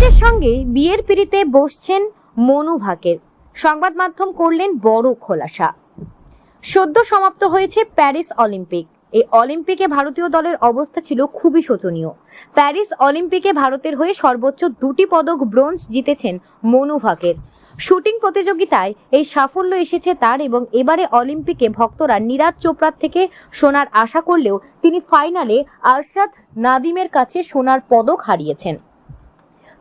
নিরাজের সঙ্গে বিয়ের পিঁড়িতে বসছেন মনু ভাকের। সংবাদ মাধ্যম করলেন বড় খোলাসা। সদ্য সমাপ্ত হয়েছে প্যারিস অলিম্পিক। এই অলিম্পিকে ভারতীয় দলের অবস্থা ছিল খুবই শোচনীয়। প্যারিস অলিম্পিকে ভারতের হয়ে সর্বোচ্চ 2টি পদক ব্রোঞ্জ জিতেছেন মনু ভাকের। শুটিং প্রতিযোগিতায় এই সাফল্য এসেছে তার, এবং এবারে অলিম্পিকে ভক্তরা নীরাজ চোপড়ার থেকে সোনার আশা করলেও তিনি ফাইনালে আরশাদ নাদিমের কাছে সোনার পদক হারিয়েছেন।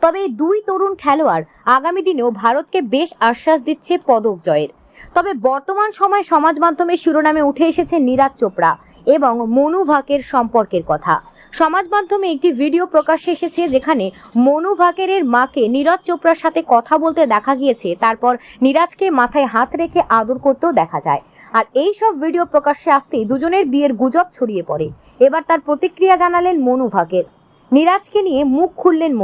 তবে এই দুই তরুণ খেলোয়াড় আগামী দিনেও ভারতকে বেশ আশ্বাস দিচ্ছে পদক জয়ের। তবে বর্তমান সময় সমাজ মাধ্যমে শিরোনামে উঠে এসেছে নীরাজ চোপড়া এবং মনু ভাকের সম্পর্কের কথা। সমাজ মাধ্যমে একটি ভিডিও প্রকাশ্যে এসেছে যেখানে মনু ভাকের মাকে নীরাজ চোপড়ার সাথে কথা বলতে দেখা গিয়েছে, তারপর নীরাজকে মাথায় হাত রেখে আদর করতেও দেখা যায়। আর এই সব ভিডিও প্রকাশ্যে আসতেই দুজনের বিয়ের গুজব ছড়িয়ে পড়ে। এবার তার প্রতিক্রিয়া জানালেন মনু ভাকের। নীরাজকে নিয়ে মুখ খুললেন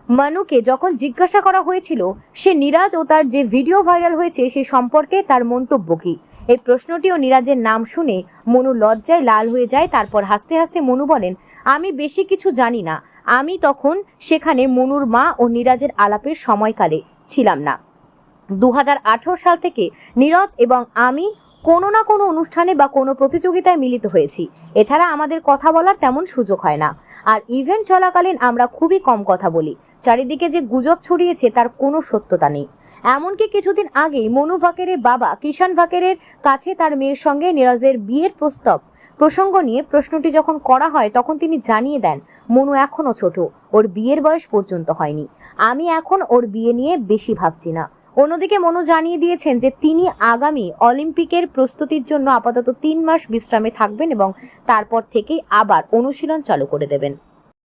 মনুকে যখন জিজ্ঞাসা করা হয়েছিল সে নীরাজ ও তার যে ভিডিও ভাইরাল হয়েছে সে সম্পর্কে তার মন্তব্য কি, এই প্রশ্নটিও নীরাজের নাম শুনে মনু লজ্জায় লাল হয়ে যায়। তারপর হাসতে হাসতে মনু বলেন, আমি বেশি কিছু জানি না, আমি তখন সেখানে মনুর মা ও নীরাজের আলাপের সময়কালে ছিলাম না। 2018 সাল থেকে নীরজ এবং আমি কোনো না কোনো অনুষ্ঠানে বা কোনো প্রতিযোগিতায় মিলিত হয়েছি। এছাড়া আমাদের কথা বলার তেমন সুযোগ হয় না, আর ইভেন্ট চলাকালীন আমরা খুবই কম কথা বলি। চারিদিকে যে গুজব ছড়িয়েছে তার কোনো সত্যতা নেই। এমনকি কিছুদিন আগেই মনু ভাকের বাবা কিষান ভাকের কাছে তার মেয়ের সঙ্গে নীরজের বিয়ের প্রসঙ্গ নিয়ে প্রশ্নটি যখন করা হয় তখন তিনি জানিয়ে দেন, মনু এখনো ছোট, ওর বিয়ের বয়স পর্যন্ত হয়নি, আমি এখন ওর বিয়ে নিয়ে বেশি ভাবছি না। অন্যদিকে মনু জানিয়ে দিয়েছেন যে তিনি আগামী অলিম্পিকের প্রস্তুতির জন্য আপাতত 3 মাস বিশ্রামে থাকবেন এবং তারপর থেকেই আবার অনুশীলন চালু করে দেবেন।